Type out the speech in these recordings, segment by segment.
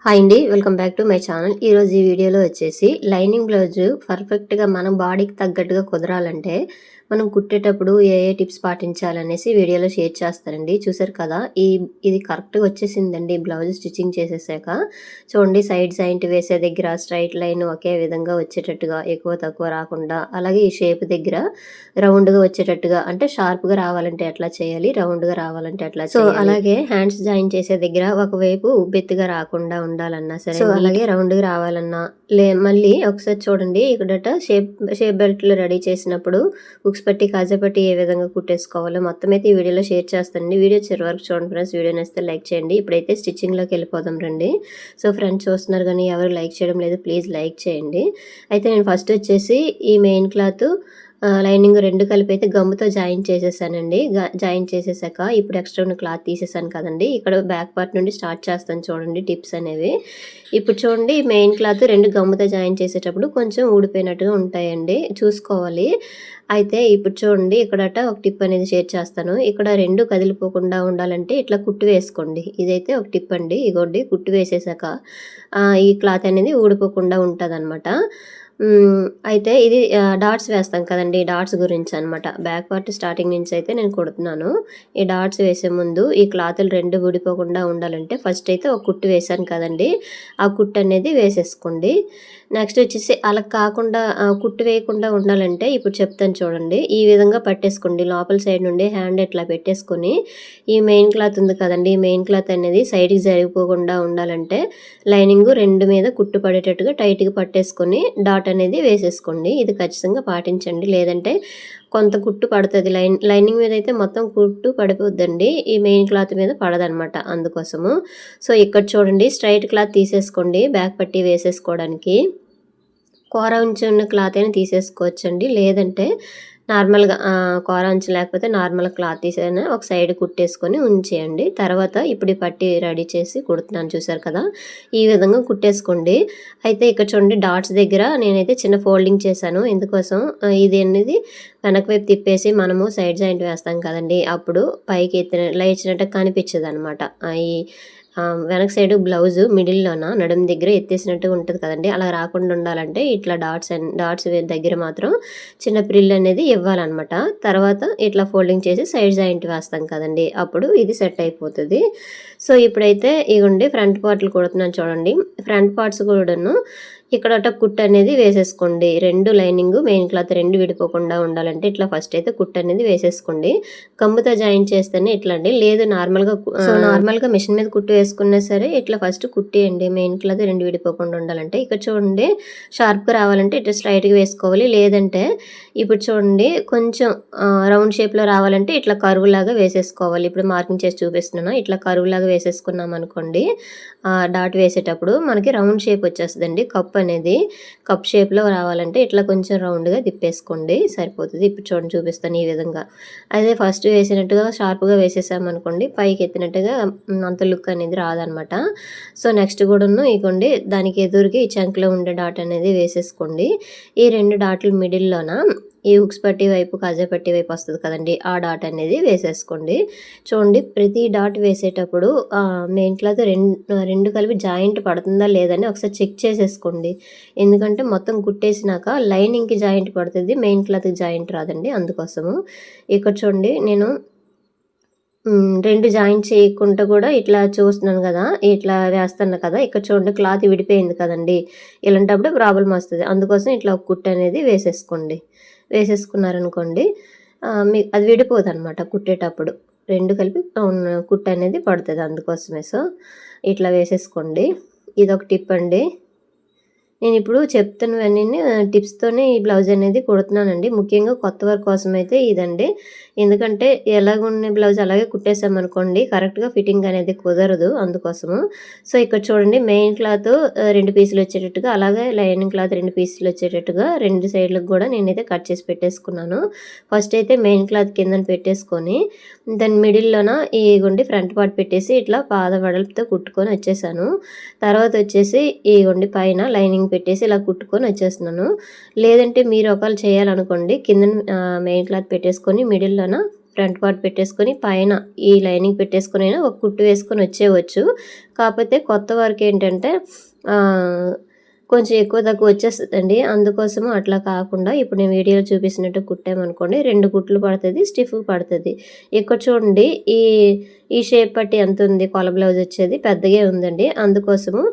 Hi అండి. Welcome back to my channel. ఈరోజు ఈ వీడియోలో వచ్చేసి లైనింగ్ బ్లౌజు పర్ఫెక్ట్‌గా మన బాడీకి తగ్గట్టుగా కుదరాలంటే, మనం కుట్టేటప్పుడు ఏ ఏ టిప్స్ పాటించాలనేసి వీడియోలో షేర్ చేస్తానండి. చూసారు కదా! ఇది కరెక్ట్‌గా వచ్చేసిందండి బ్లౌజ్ స్టిచ్చింగ్ చేసేసాక. చూడండి సైడ్ జాయింట్ వేసే దగ్గర స్ట్రెయిట్ లైన్ ఒకే విధంగా వచ్చేటట్టుగా ఎక్కువ తక్కువ రాకుండా, అలాగే ఈ షేప్ దగ్గర రౌండ్‌గా వచ్చేటట్టుగా అంటే షార్ప్‌గా రావాలంటే ఎట్లా చేయాలి? రౌండ్‌గా రావాలంటే ఎట్లా చేయాలి? అలాగే హ్యాండ్స్ జాయిన్ చేసే దగ్గర ఒకవైపు ఉబ్బెత్తుగా రాకుండా ఉండాలన్నా సరే, అలాగే రౌండ్‌గా రావాలన్నా మళ్ళీ ఒకసారి చూడండి ఇక్కడట షేప్ షేప్ బెల్ట్‌లు రెడీ చేసినప్పుడు హుక్స్ పట్టి, కాజా పట్టి ఏ విధంగా కుట్టేసుకోవాలో మొత్తం అయితే ఈ వీడియోలో షేర్ చేస్తానండి. వీడియో చివరి వరకు చూడండి ఫ్రెండ్స్. వీడియో నచ్చితే లైక్ చేయండి. ఇప్పుడైతే స్టిచ్చింగ్‌లోకి వెళ్ళిపోదాం రండి. సో ఫ్రెండ్స్ చూస్తున్నారు కానీ ఎవరు లైక్ చేయడం లేదు. ప్లీజ్ లైక్ చేయండి. అయితే నేను ఫస్ట్ వచ్చేసి ఈ మెయిన్ క్లాత్ లైనింగ్ 2 కలిపి అయితే గమ్ముతో జాయిన్ చేసేసానండి. జాయిన్ చేసేసాక ఇప్పుడు ఎక్స్ట్రా ఉన్న క్లాత్ తీసేసాను కదండీ! ఇక్కడ బ్యాక్ పార్ట్ నుండి స్టార్ట్ చేస్తాను చూడండి టిప్స్ అనేవి. ఇప్పుడు చూడండి మెయిన్ క్లాత్ 2 గమ్ముతో జాయిన్ చేసేటప్పుడు కొంచెం ఊడిపోయినట్టుగా ఉంటాయండి. చూసుకోవాలి. అయితే ఇప్పుడు చూడండి ఇక్కడట ఒక టిప్ అనేది షేర్ చేస్తాను. ఇక్కడ 2 కదిలిపోకుండా ఉండాలంటే ఇట్లా కుట్టు వేసుకోండి. ఇదైతే ఒక టిప్ అండి. ఇగోండి కుట్టు వేసేసాక ఈ క్లాత్ అనేది ఊడిపోకుండా ఉంటదనమాట. అయితే ఇది డాట్స్ వేస్తాం కదండీ! డాట్స్ గురించనమాట. బ్యాక్ పార్ట్ స్టార్టింగ్ నుంచి అయితే నేను కుడుతున్నాను. ఈ డాట్స్ వేసే ముందు ఈ క్లాతులు 2 ఊడిపోకుండా ఉండాలంటే ఫస్ట్ అయితే ఒక కుట్టు వేశాను కదండీ! ఆ కుట్టు అనేది వేసేసుకోండి. నెక్స్ట్ వచ్చేసి అలా కాకుండా కుట్టు వేయకుండా ఉండాలంటే ఇప్పుడు చెప్తాను చూడండి. ఈ విధంగా పట్టేసుకోండి. లోపల సైడ్ నుండి హ్యాండ్ ఇట్లా పెట్టేసుకొని ఈ మెయిన్ క్లాత్ ఉంది కదండీ! ఈ మెయిన్ క్లాత్ అనేది సైడ్‌కి జరిగిపోకుండా ఉండాలంటే లైనింగు 2 మీద కుట్టు పడేటట్టుగా టైట్‌గా పట్టేసుకొని డాట్ అనేది వేసేసుకోండి. ఇది ఖచ్చితంగా పాటించండి. లేదంటే కొంత కుట్టు పడతది. లైనింగ్ మీద అయితే మొత్తం కుట్టు పడిపోద్దండి. ఈ మెయిన్ క్లాత్ మీద పడదనమాట అందుకోసము. సో ఇక్కడ చూడండి స్ట్రెయిట్ క్లాత్ తీసేసుకోండి బ్యాక్ పట్టీ వేసేసుకోవడానికి. కూర అంచు ఉన్న క్లాత్ అయినా తీసేసుకోవచ్చండి. లేదంటే నార్మల్‌గా కూర అంచు లేకపోతే నార్మల్ క్లాత్ తీసైనా ఒక సైడ్ కుట్టేసుకొని ఉంచేయండి. తర్వాత ఇప్పుడు ఈ పట్టీ రెడీ చేసి కుడుతున్నాను చూసారు కదా! ఈ విధంగా కుట్టేసుకోండి. అయితే ఇక్కడ చూడండి డాట్స్ దగ్గర నేనైతే చిన్న ఫోల్డింగ్ చేశాను. ఎందుకోసం ఇది అనేది వెనక వైపు తిప్పేసి మనము సైడ్ జాయింట్ వేస్తాం కదండీ! అప్పుడు పైకి లేచినట్టు కనిపించదనమాట. ఈ వెనక సైడు బ్లౌజు మిడిల్‌లోన నడుము దగ్గర ఎత్తేసినట్టుగా ఉంటది కదండీ! అలా రాకుండా ఉండాలంటే ఇట్లా డాట్స్ దగ్గర మాత్రం చిన్న ప్రిల్ అనేది ఇవ్వాలనమాట. తర్వాత ఇట్లా ఫోల్డింగ్ చేసి సైడ్ జాయింట్ వేస్తాం కదండీ! అప్పుడు ఇది సెట్ అయిపోతది. సో ఇప్పుడైతే ఇగోండి ఫ్రంట్ పార్ట్‌లు కుడుతున్నాను చూడండి. ఫ్రంట్ పార్ట్స్ కూడాను ఇక్కడట కుట్టు అనేది వేసేసుకోండి. 2 లైనింగు మెయిన్ క్లాత్ 2 విడిపోకుండా ఉండాలంటే ఇట్లా ఫస్ట్ అయితే కుట్టు అనేది వేసేసుకోండి. గమ్ముతో జాయిన్ చేస్తేనే ఇట్లా అండి. లేదు నార్మల్‌గా మిషన్ మీద కుట్టు వేసుకున్నా సరే ఇట్లా ఫస్ట్ కుట్టేయండి. మెయిన్ క్లాత్ 2 విడిపోకుండా ఉండాలంటే. ఇక్కడ చూడండి షార్ప్‌గా రావాలంటే ఇట్లా స్ట్రెయిట్‌గా వేసుకోవాలి. లేదంటే ఇప్పుడు చూడండి కొంచెం రౌండ్ షేప్‌లో రావాలంటే ఇట్లా కర్వ్‌లాగా వేసేసుకోవాలి. ఇప్పుడు మార్కింగ్ చేసి చూపిస్తున్నాను. ఇట్లా కర్వ్‌లాగా వేసేసుకున్నామనుకోండి డాట్ వేసేటప్పుడు మనకి రౌండ్ షేప్ వచ్చేస్తదండి. కప్ షేప్‌లో రావాలంటే ఇట్లా కొంచెం రౌండ్‌గా తిప్పేసుకోండి సరిపోతది. ఇప్పుడు చూడండి చూపిస్తాను ఈ విధంగా. అదే ఫస్ట్ వేసినట్టుగా షార్ప్‌గా వేసేసామనుకోండి పైకి ఎత్తినట్టుగా అంత లుక్ అనేది రాదనమాట. సో నెక్స్ట్ కూడాను ఇగోండి దానికి ఎదురుగా ఈ చంకలో ఉండే డాట్ అనేది వేసేసుకోండి. ఈ 2 డాట్‌లు మిడిల్‌లోన ఈ హుక్స్ పట్టీ వైపు, కాజా పట్టీ వైపు వస్తది కదండీ! ఆ డాట్ అనేది వేసేసుకోండి. చూడండి ప్రతి డాట్ వేసేటప్పుడు మెయిన్ క్లాత్ 2 కలిపి జాయింట్ పడుతుందా లేదని ఒకసారి చెక్ చేసేసుకోండి. ఎందుకంటే మొత్తం కుట్టేసినాక లైనింగ్‌కి జాయింట్ పడుతది. మెయిన్ క్లాత్‌కి జాయింట్ రాదండి అందుకోసము. ఇక్కడ చూడండి నేను 2 జాయింట్ చేయకుండా కూడా ఇట్లా చూస్తున్నాను గదా! ఇట్లా వేస్తున్నా కదా! ఇక్కడ చూడండి క్లాత్ విడిపోయింది కదండీ! ఇలాంటప్పుడు ప్రాబ్లమ్ వస్తది. అందుకోసం ఇట్లా ఒక కుట్టు అనేది వేసేసుకోండి. వేసేసుకున్నారనుకోండి అది విడిపోదనమాట కుట్టేటప్పుడు. 2 కలిపి కుట్టు అనేది పడుతది అందుకోసమే. సో ఇట్లా వేసేసుకోండి. ఇదొక టిప్ అండి. నేనిప్పుడు చెప్తున్నవన్నీని టిప్స్‌తోనే ఈ బ్లౌజ్ అనేది కుడుతున్నానండి. ముఖ్యంగా కొత్త వారి కోసమైతే ఇదండి. ఎందుకంటే ఎలాగున్న బ్లౌజ్ అలాగే కుట్టేసామనుకోండి కరెక్ట్‌గా ఫిట్టింగ్ అనేది కుదరదు అందుకోసము. సో ఇక్కడ చూడండి మెయిన్ క్లాత్ 2 పీసులు వచ్చేటట్టుగా అలాగే లైనింగ్ క్లాత్ 2 పీసులు వచ్చేటట్టుగా 2 సైడ్‌లకు గూడా నేనైతే కట్ చేసి పెట్టేసుకున్నాను. ఫస్ట్ అయితే మెయిన్ క్లాత్ కిందన పెట్టేసుకొని దాని మిడిల్‌లోన ఇగోండి ఫ్రంట్ పార్ట్ పెట్టేసి ఇట్లా పాదం వెడల్పుతో కుట్టుకొని వచ్చేసాను. తర్వాత వచ్చేసి ఇగోండి పైన లైనింగ్ పెట్టేసి ఇలా కుట్టుకొని వచ్చేస్తున్నాను. లేదంటే మీరు ఒకవేళ చేయాలనుకోండి కిందన మెయిన్ క్లాత్ పెట్టేసుకొని మిడిల్‌లోన ఫ్రంట్ పార్ట్ పెట్టేసుకొని పైన ఈ లైనింగ్ పెట్టేసుకొని అయినా ఒక కుట్టు వేసుకొని వచ్చేయవచ్చు. కాకపోతే కొత్త వారికి ఏంటంటే కొంచెం ఎక్కువ తక్కువ వచ్చేస్తుందండి. అందుకోసము అట్లా కాకుండా ఇప్పుడు నేను వీడియోలో చూపిస్తున్నట్టు కుట్టామనుకోండి 2 కుట్లు పడుతుంది, స్టిఫ్ పడుతుంది. ఇక్కడ చూడండి ఈ షేప్ పట్టి ఎంత ఉంది, కొల బ్లౌజ్ వచ్చేది పెద్దగా ఉందండి. అందుకోసము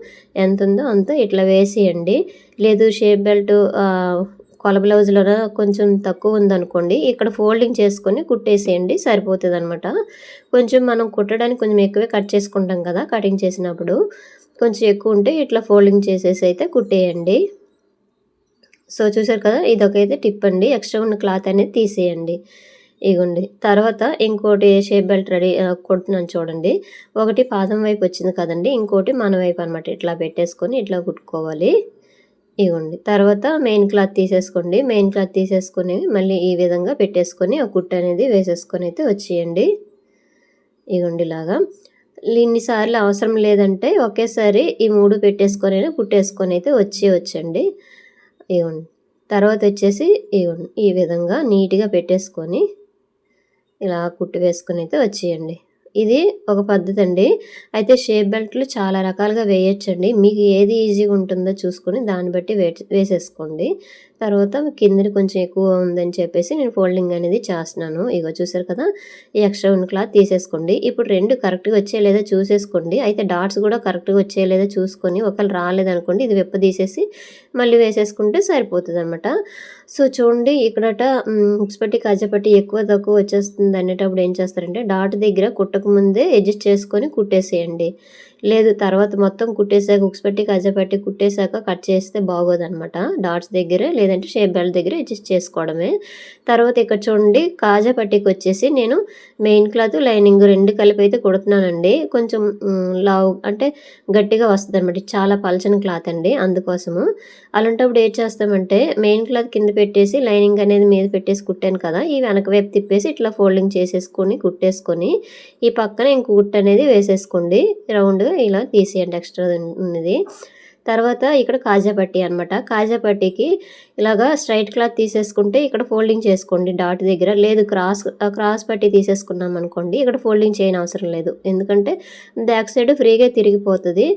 ఎంత ఉందో అంత ఇట్లా వేసేయండి. లేదు షేప్ బెల్ట్ కొల బ్లౌజ్లో కొంచెం తక్కువ ఉందనుకోండి ఇక్కడ ఫోల్డింగ్ చేసుకొని కుట్టేసేయండి, సరిపోతుంది అనమాట. కొంచెం మనం కుట్టడానికి కొంచెం ఎక్కువే కట్ చేసుకుంటాం కదా కటింగ్ చేసినప్పుడు, కొంచెం ఎక్కువ ఉంటే ఇట్లా ఫోల్డింగ్ చేసేసి అయితే కుట్టేయండి. సో చూసారు కదా, ఇదొకైతే టిప్ అండి. ఎక్స్ట్రా ఉన్న క్లాత్ అనేది తీసేయండి. ఇగోండి తర్వాత ఇంకోటి షేప్ బెల్ట్ రెడీ కుడుతున్నాను చూడండి. ఒకటి పాదం వైపు వచ్చింది కదండి, ఇంకోటి మన వైపు అనమాట. ఇట్లా పెట్టేసుకొని ఇట్లా కుట్టుకోవాలి. ఇగోండి తర్వాత మెయిన్ క్లాత్ తీసేసుకోండి. మెయిన్ క్లాత్ తీసేసుకొని మళ్ళీ ఈ విధంగా పెట్టేసుకొని ఒక కుట్టు అనేది వేసేసుకొని అయితే వచ్చేయండి. ఇగోండి ఇలాగా. ఇన్నిసార్లు అవసరం లేదంటే ఒకేసారి ఈ 3 పెట్టేసుకొని కుట్టేసుకొని అయితే వచ్చేయచ్చండి. ఇగోండి తర్వాత వచ్చేసి ఇగోండి ఈ విధంగా నీట్గా పెట్టేసుకొని ఇలా కుట్టు వేసుకొని అయితే వచ్చేయండి. ఇది ఒక పద్ధతి అండి. అయితే షేప్ బెల్ట్లు చాలా రకాలుగా వేయొచ్చండి. మీకు ఏది ఈజీగా ఉంటుందో చూసుకొని దాన్ని బట్టి వేసేసుకోండి. తర్వాత కిందని కొంచెం ఎక్కువ ఉందని చెప్పేసి నేను ఫోల్డింగ్ అనేది చేస్తున్నాను. ఇగో చూసారు కదా, ఈ ఎక్స్ట్రా ఉన్న క్లాత్ తీసేసుకోండి. ఇప్పుడు 2 కరెక్ట్గా వచ్చే లేదా చూసేసుకోండి. అయితే డాట్స్ కూడా కరెక్ట్గా వచ్చే లేదా చూసుకొని ఒకవేళ రాలేదనుకోండి ఇది తీసేసి మళ్ళీ వేసేసుకుంటే సరిపోతుంది అనమాట. సో చూడండి ఇక్కడట హుక్స్ పట్టి కాజాపట్టి ఎక్కువ తక్కువ వచ్చేస్తుంది అనేటప్పుడు ఏం చేస్తారంటే డాట్ దగ్గర కుట్టక ముందే అడ్జస్ట్ చేసుకొని కుట్టేసేయండి. లేదు తర్వాత మొత్తం కుట్టేసాక హుక్స్ పట్టి కాజాపట్టి కుట్టేసాక కట్ చేస్తే బాగోదనమాట. డాట్స్ దగ్గర లేదంటే షేప్ బెల్ట్ దగ్గర అడ్జస్ట్ చేసుకోవడమే. తర్వాత ఇక్కడ చూడండి కాజాపట్టికి వచ్చేసి నేను మెయిన్ క్లాత్ లైనింగ్ 2 కలిపి అయితే కుడుతున్నానండి. కొంచెం లావు అంటే గట్టిగా వస్తుంది అనమాట. చాలా పలచని క్లాత్ అండి, అందుకోసము. అలాంటప్పుడు ఏం చేస్తామంటే మెయిన్ క్లాత్ కింద పెట్టేసి లైనింగ్ అనేది మీద పెట్టేసి కుట్టాను కదా, ఈ వెనక వైపు తిప్పేసి ఇట్లా ఫోల్డింగ్ చేసేసుకొని కుట్టేసుకొని ఈ పక్కన ఇంక కుట్టు అనేది వేసేసుకోండి. రౌండ్గా ఇలా తీసేయండి ఎక్స్ట్రా ఉన్నది. తర్వాత ఇక్కడ కాజాపట్టి అనమాట. కాజాపట్టికి ఇలాగా స్ట్రైట్ క్లాత్ తీసేసుకుంటే ఇక్కడ ఫోల్డింగ్ చేసుకోండి డాట్ దగ్గర. లేదు క్రాస్ పట్టి తీసేసుకున్నాం అనుకోండి ఇక్కడ ఫోల్డింగ్ చేయని అవసరం లేదు, ఎందుకంటే బ్యాక్ సైడ్ ఫ్రీగా తిరిగిపోతుంది.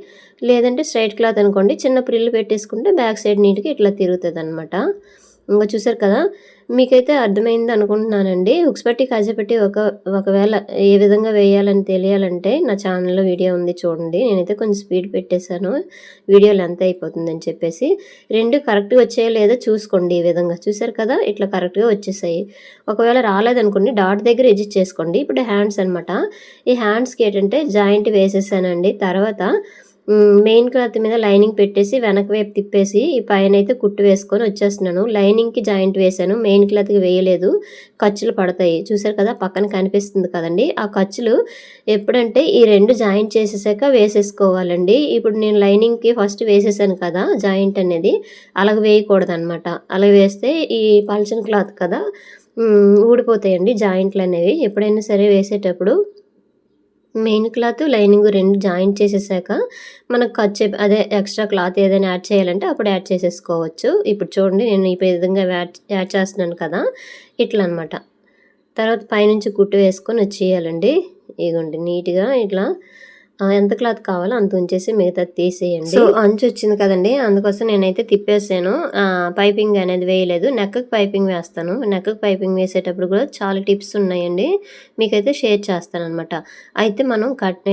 లేదంటే స్ట్రైట్ క్లాత్ అనుకోండి చిన్న ప్రిల్లు పెట్టేసుకుంటే బ్యాక్ సైడ్ నీట్గా ఇట్లా తిరుగుతుంది అనమాట. ఇంకా చూసారు కదా, మీకైతే అర్థమైంది అనుకుంటున్నానండి. హుక్స్ పట్టి కాజాపట్టి ఒకవేళ ఏ విధంగా వేయాలని తెలియాలంటే నా ఛానల్లో వీడియో ఉంది చూడండి. నేనైతే కొంచెం స్పీడ్ పెట్టేశాను, వీడియో లెంత్ అయిపోతుందని చెప్పేసి. 2 కరెక్ట్గా వచ్చాయో లేదో చూసుకోండి. ఈ విధంగా చూసారు కదా, ఇట్లా కరెక్ట్గా వచ్చేసాయి. ఒకవేళ రాలేదనుకోండి డాట్ దగ్గర అడ్జస్ట్ చేసుకోండి. ఇప్పుడు హ్యాండ్స్ అనమాట. ఈ హ్యాండ్స్కి ఏంటంటే జాయింట్ వేసేసానండి. తర్వాత మెయిన్ క్లాత్ మీద లైనింగ్ పెట్టేసి వెనక వైపు తిప్పేసి ఈ పైన అయితే కుట్టు వేసుకొని వచ్చేస్తున్నాను. లైనింగ్కి జాయింట్ వేసాను, మెయిన్ క్లాత్కి వేయలేదు, ఖర్చులు పడతాయి. చూసారు కదా పక్కన కనిపిస్తుంది కదండి, ఆ ఖర్చులు ఎప్పుడంటే ఈ 2 జాయింట్ చేసేసాక వేసేసుకోవాలండి. ఇప్పుడు నేను లైనింగ్కి ఫస్ట్ వేసేసాను కదా జాయింట్ అనేది, అలాగ వేయకూడదు అనమాట. అలా వేస్తే ఈ పల్చని క్లాత్ కదా ఊడిపోతాయండి జాయింట్లు అనేవి. ఎప్పుడైనా సరే వేసేటప్పుడు మెయిన్ క్లాత్ లైనింగ్ 2 జాయింట్ చేసేసాక మనకు ఖర్చు అదే ఎక్స్ట్రా క్లాత్ ఏదైనా యాడ్ చేయాలంటే అప్పుడు యాడ్ చేసేసుకోవచ్చు. ఇప్పుడు చూడండి నేను ఈ విధంగా యాడ్ చేస్తున్నాను కదా, ఇట్లా అనమాట. తర్వాత పైనుంచి కుట్టు వేసుకొని వచ్చేయాలండి. ఇగోండి నీట్గా ఇట్లా ఎంత క్లాత్ కావాలో అంత ఉంచేసి మిగతాది తీసేయండి. సో అంచు వచ్చింది కదండి, అందుకోసం నేనైతే తిప్పేసాను. పైపింగ్ అనేది వేయలేదు, నెక్కి పైపింగ్ వేస్తాను. నెక్కి పైపింగ్ వేసేటప్పుడు కూడా చాలా టిప్స్ ఉన్నాయండి, మీకైతే షేర్ చేస్తాను అనమాట. అయితే మనం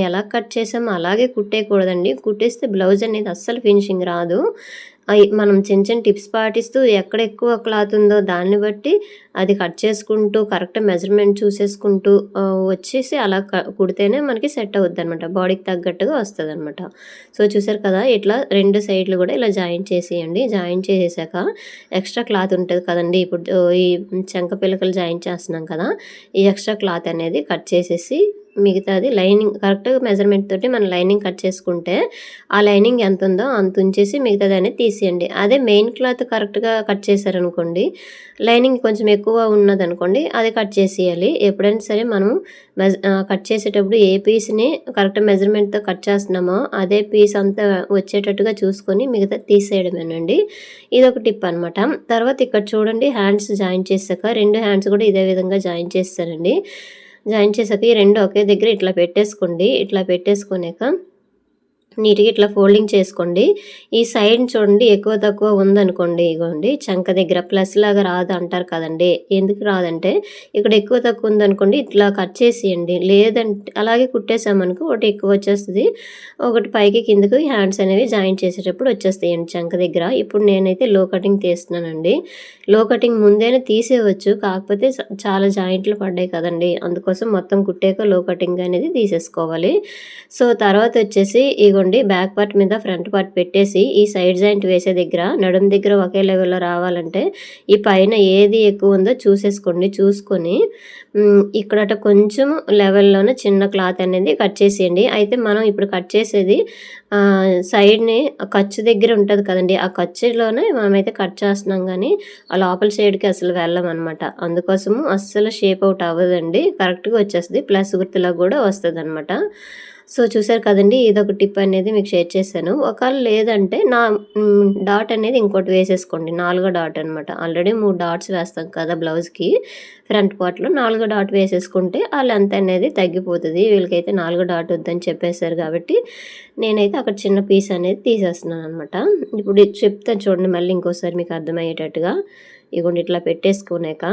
ఎలా కట్ చేసామో అలాగే కుట్టేయకూడదండి. కుట్టేస్తే బ్లౌజ్ అనేది అస్సలు ఫినిషింగ్ రాదు. మనం చిన్న చిన్న టిప్స్ పాటిస్తూ ఎక్కడ ఎక్కువ క్లాత్ ఉందో దాన్ని బట్టి అది కట్ చేసుకుంటూ కరెక్ట్ మెజర్మెంట్ చూసేసుకుంటూ వచ్చేసి అలా కుడితేనే మనకి సెట్ అవుద్ది అనమాట, బాడీకి తగ్గట్టుగా వస్తుంది అనమాట. సో చూసారు కదా, ఇట్లా 2 సైడ్లు కూడా ఇలా జాయింట్ చేసేయండి. జాయింట్ చేసేసాక ఎక్స్ట్రా క్లాత్ ఉంటుంది కదండి, ఇప్పుడు ఈ చంక పిలకలు జాయింట్ చేస్తున్నాం కదా, ఈ ఎక్స్ట్రా క్లాత్ అనేది కట్ చేసేసి మిగతాది లైనింగ్ కరెక్ట్‌గా మెజర్‌మెంట్ తోటి మనం లైనింగ్ కట్ చేసుకుంటే, ఆ లైనింగ్ ఎంతుందో అంత ఉంచేసి మిగతాదనేది తీసేయండి. అదే మెయిన్ క్లాత్ కరెక్ట్‌గా కట్ చేశారనుకోండి, లైనింగ్ కొంచెం ఎక్కువ ఉన్నదనుకోండి, అది కట్ చేసేయాలి. ఎప్పుడైనా సరే మనం కట్ చేసేటప్పుడు ఏ పీస్‌ని కరెక్ట్ మెజర్‌మెంట్‌తో కట్ చేస్తున్నామో, అదే పీస్ అంతా వచ్చేటట్టుగా చూసుకొని మిగతాది తీసేయడమేనండి. ఇదొక టిప్ అనమాట. తర్వాత ఇక్కడ చూడండి హ్యాండ్స్ జాయిన్ చేశాక 2 హ్యాండ్స్ కూడా ఇదే విధంగా జాయిన్ చేసేసానండి. జాయిన్ చేశాక ఈ 2 ఒకే దగ్గర ఇట్లా పెట్టేసుకోండి. ఇట్లా పెట్టేసుకున్నాక నీట్‌గా ఇట్లా ఫోల్డింగ్ చేసుకోండి. ఈ సైడ్ చూడండి ఎక్కువ తక్కువ ఉందనుకోండి ఇగోండి చంక దగ్గర ప్లస్‌లాగా రాదు అంటారు కదండీ! ఎందుకు రాదంటే ఇక్కడ ఎక్కువ తక్కువ ఉందనుకోండి ఇట్లా కట్ చేసేయండి. లేదంటే అలాగే కుట్టేసామనుకో ఒకటి ఎక్కువ వచ్చేస్తది. ఒకటి పైకి కిందకి హ్యాండ్స్ అనేవి జాయిన్ చేసేటప్పుడు వచ్చేస్తాయండి చంక దగ్గర. ఇప్పుడు నేనైతే లో కటింగ్ తీస్తున్నానండి. లో కటింగ్ ముందేనే తీసేయవచ్చు. కాకపోతే చాలా జాయింట్లు పడ్డాయి కదండీ! అందుకోసం మొత్తం కుట్టాక లో కటింగ్ అనేది తీసేసుకోవాలి. సో, తర్వాతొచ్చేసి ఇగోండి బ్యాక్ పార్ట్ మీద ఫ్రంట్ పార్ట్ పెట్టేసి, ఈ సైడ్ జాయింట్ వేసే దగ్గర నడుము దగ్గర ఒకే లెవెల్‌లో రావాలంటే, ఈ పైన ఏది ఎక్కువుందో చూసేసుకోండి. చూసుకొని ఇక్కడట కొంచెం లెవెల్‌లోనే చిన్న క్లాత్ అనేది కట్ చేసేయండి. అయితే మనం ఇప్పుడు కట్ చేసేది సైడ్‌ని ఖర్చు దగ్గర ఉంటది కదండీ! ఆ ఖర్చులోనే మనమైతే కట్ చేస్తున్నాం గానీ, ఆ లోపల సైడ్‌కి అసలు వెళ్ళమనమాట. అందుకోసము అస్సలు షేప్ అవుట్ అవ్వదండి. కరెక్ట్‌గా వచ్చేస్తది. ప్లస్ గుర్తులా గూడా వస్తదనమాట. సో, చూసారు కదండీ! ఇదొక టిప్ అనేది మీకు షేర్ చేశాను. ఒకవేళ లేదంటే డాట్ అనేది ఇంకోటి వేసేసుకోండి. నాలుగో డాట్ అనమాట. ఆల్రెడీ 3 డాట్స్ వేస్తాం కదా బ్లౌజ్‌కి ఫ్రంట్ పార్ట్‌లో. నాలుగో డాట్ వేసేసుకుంటే ఆ లెంత్ అనేది తగ్గిపోతది. వీళ్ళకైతే నాలుగో డాట్ వద్దని చెప్పేసారు కాబట్టి, నేనైతే అక్కడ చిన్న పీస్ అనేది తీసేస్తున్నాననమాట. ఇప్పుడు ఇది చెప్తాను చూడండి మళ్ళీ ఇంకోసారి మీకు అర్థమయ్యేటట్టుగా. ఇగోండి ఇట్లా పెట్టేసుకున్నాక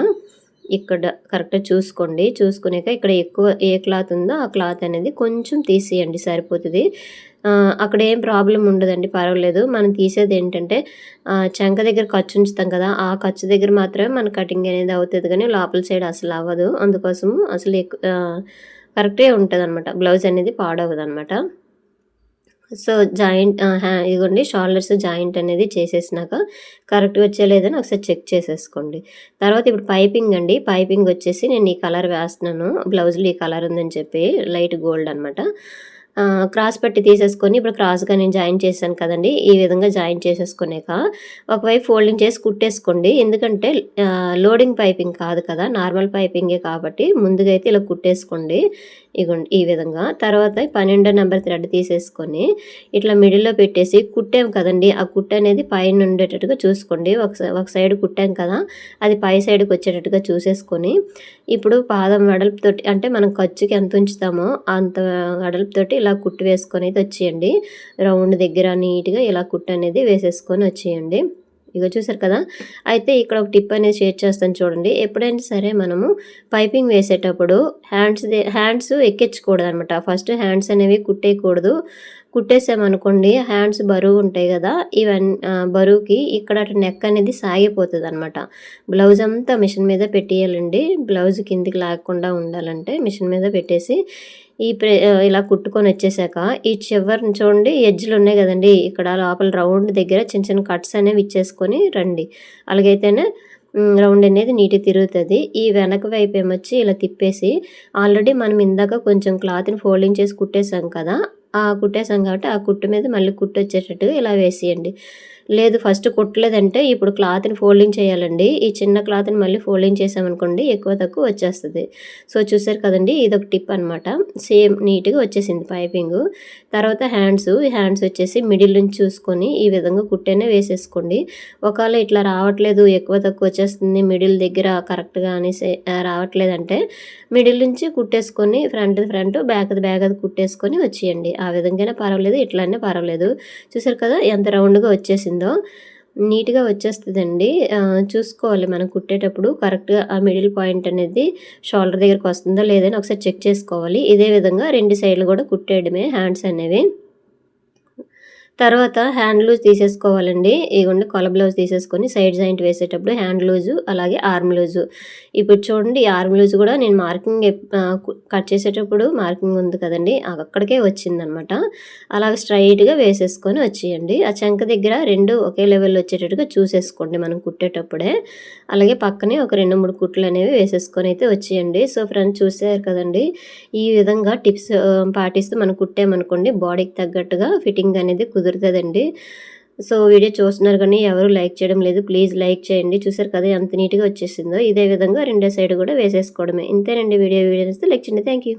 ఇక్కడ కరెక్ట్‌గా చూసుకోండి. చూసుకున్నాక ఇక్కడ ఎక్కువ ఏ క్లాత్ ఉందో ఆ క్లాత్ అనేది కొంచెం తీసేయండి సరిపోతది. అక్కడ ఏం ప్రాబ్లమ్ ఉండదండి పర్వాలేదు. మనం తీసేదేంటంటే చంక దగ్గర ఖర్చు ఉంచుతాం కదా! ఆ ఖర్చు దగ్గర మాత్రమే మన కటింగ్ అనేది అవుతది గానీ లోపల సైడ్ అసలు అవ్వదు. అందుకోసము అసలు కరెక్ట్‌గే ఉంటదనమాట. బ్లౌజ్ అనేది పాడవదనమాట. సో, జాయింట్ ఇదిగోండి షోల్డర్స్ జాయింట్ అనేది చేసేసినాక కరెక్ట్‌గా వచ్చాయా లేదని ఒకసారి చెక్ చేసేసుకోండి. తర్వాత ఇప్పుడు పైపింగ్ అండి. పైపింగ్ వచ్చేసి నేను ఈ కలర్ వేస్తున్నాను. బ్లౌజ్‌లో ఈ కలర్ ఉందని చెప్పి లైట్ గోల్డ్ అనమాట. క్రాస్ పట్టి తీసేసుకొని ఇప్పుడు క్రాస్‌గా నేను జాయిన్ చేశాను కదండీ! ఈ విధంగా జాయిన్ చేసేసుకున్నాక ఒకవైపు ఫోల్డింగ్ చేసి కుట్టేసుకోండి. ఎందుకంటే లోడింగ్ పైపింగ్ కాదు కదా! నార్మల్ పైపింగే కాబట్టి ముందుగా అయితే ఇలా కుట్టేసుకోండి. ఇగోండి ఈ విధంగా. తర్వాత 12 నంబర్ థ్రెడ్ తీసేసుకొని ఇట్లా మిడిల్‌లో పెట్టేసి కుట్టాం కదండీ! ఆ కుట్టు అనేది పైన ఉండేటట్టుగా చూసుకోండి. ఒక సైడ్ కుట్టాం కదా! అది పై సైడ్‌కి వచ్చేటట్టుగా చూసేసుకొని ఇప్పుడు పాదం వెడల్పుతోటి అంటే మనం ఖర్చుకి ఎంత ఉంచుతామో అంత వెడల్పుతోటి ఇలా కుట్టు వేసుకొనైతే వచ్చేయండి. రౌండ్ దగ్గర నీట్‌గా ఇలా కుట్టు అనేది వేసేసుకొని వచ్చేయండి. ఇగో చూసారు కదా! అయితే ఇక్కడ ఒక టిప్ అనేది షేర్ చేస్తాను చూడండి. ఎప్పుడైనా సరే మనము పైపింగ్ వేసేటప్పుడు హ్యాండ్స్ ఎక్కించకూడదనమాట. ఫస్ట్ హ్యాండ్స్ అనేవి కుట్టేయకూడదు. కుట్టేసామనుకోండి హ్యాండ్స్ బరువుంటాయి గదా! బరువుకి ఇక్కడ నెక్ అనేది సాగిపోతదనమాట. బ్లౌజ్ అంతా మిషన్ మీద పెట్టేయాలండి. బ్లౌజ్ కిందికి లాగకుండా ఉండాలంటే మిషన్ మీద పెట్టేసి ఇలా కుట్టుకొనొచ్చేసాక ఈ చివరన చూడండి ఎడ్జ్‌లున్నాయి గదండీ! ఇక్కడ లోపల రౌండ్ దగ్గర చిన్న చిన్న కట్స్ అనేవి ఇచ్చేసుకొని రండి. అలాగైతేనే రౌండ్ అనేది నీట్‌గా తిరుగుతది. ఈ వెనక వైపేమొచ్చి ఇలా తిప్పేసి ఆల్రెడీ మనం ఇందాక కొంచెం క్లాత్‌ని ఫోల్డింగ్ చేసి కుట్టేసాం కదా! కుట్టేసాం కాబట్టి ఆ కుట్టు మీద మళ్ళీ కుట్టొచ్చేటట్టుగా ఇలా వేసేయండి. లేదు ఫస్ట్ కుట్టలేదంటే ఇప్పుడు క్లాత్‌ని ఫోల్డింగ్ చేయాలండి. ఈ చిన్న క్లాత్‌ని మళ్ళీ ఫోల్డింగ్ చేసామనుకోండి ఎక్కువ తక్కువ వచ్చేస్తది. సో, చూసారు కదండీ! ఇదొక టిప్ అనమాట. సేమ్ నీట్‌గా వచ్చేసింది పైపింగు. తర్వాత హ్యాండ్స్ వచ్చేసి మిడిల్ నుంచి చూసుకొని ఈ విధంగా కుట్టనే వేసేసుకోండి. ఒకవేళ ఇట్లా రావట్లేదు ఎక్కువ తక్కువ వచ్చేస్తుంది మిడిల్ దగ్గర కరెక్ట్‌గా అనేసి రావట్లేదంటే మిడిల్ నుంచి కుట్టేసుకొని ఫ్రంట్ బ్యాక్‌ది కుట్టేసుకొని వచ్చేయండి. ఆ విధంగానే పర్వాలేదు. ఇట్లనే పర్వాలేదు. చూసారు కదా! ఎంత రౌండ్‌గా వచ్చేసిందో. నీట్‌గా వచ్చేస్తదండి. చూసుకోవాలి మనం కుట్టేటప్పుడు కరెక్ట్‌గా ఆ మిడిల్ పాయింట్ అనేది షోల్డర్ దగ్గరికి వస్తుందా లేదా అని ఒకసారి చెక్ చేసుకోవాలి. ఇదే విధంగా 2 సైడ్‌లు కూడా కుట్టేయడమే హ్యాండ్స్ అనేవి. తర్వాత హ్యాండ్ లూజ్ తీసేసుకోవాలండి. ఇగోండి కొల బ్లౌజ్ తీసేసుకొని సైడ్ జాయింట్ వేసేటప్పుడు హ్యాండ్ లూజు, అలాగే ఆర్మ్ లూజు. ఇప్పుడు చూడండి ఈ ఆర్మ్ లూజ్ కూడా నేను కట్ చేసేటప్పుడు మార్కింగ్ ఉంది కదండీ! అక్కడికే వచ్చిందనమాట. అలాగ స్ట్రెయిట్‌గా వేసేసుకొని వచ్చేయండి. ఆ చంక దగ్గర 2 ఒకే లెవెల్‌లో వచ్చేటట్టుగా చూసేసుకోండి మనం కుట్టేటప్పుడే. అలాగే పక్కనే ఒక 2, 3 కుట్లనేవి వేసేసుకొని అయితే వచ్చేయండి. సో, ఫ్రెండ్స్ చూసారు కదండీ! ఈ విధంగా టిప్స్ పాటిస్తూ మనం కుట్టామనుకోండి బాడీకి తగ్గట్టుగా ఫిట్టింగ్ అనేది కుదురుతదండి. సో, వీడియో చూస్తున్నారు కానీ ఎవరు లైక్ చేయడం లేదు. ప్లీజ్ లైక్ చేయండి. చూసారు కదా ఎంత నీట్‌గా వచ్చేసిందో. ఇదే విధంగా రెండో సైడ్ కూడా వేసేసుకోవడమే. ఇంతేనండి వీడియో నచ్చితే లైక్ చేయండి. Thank you.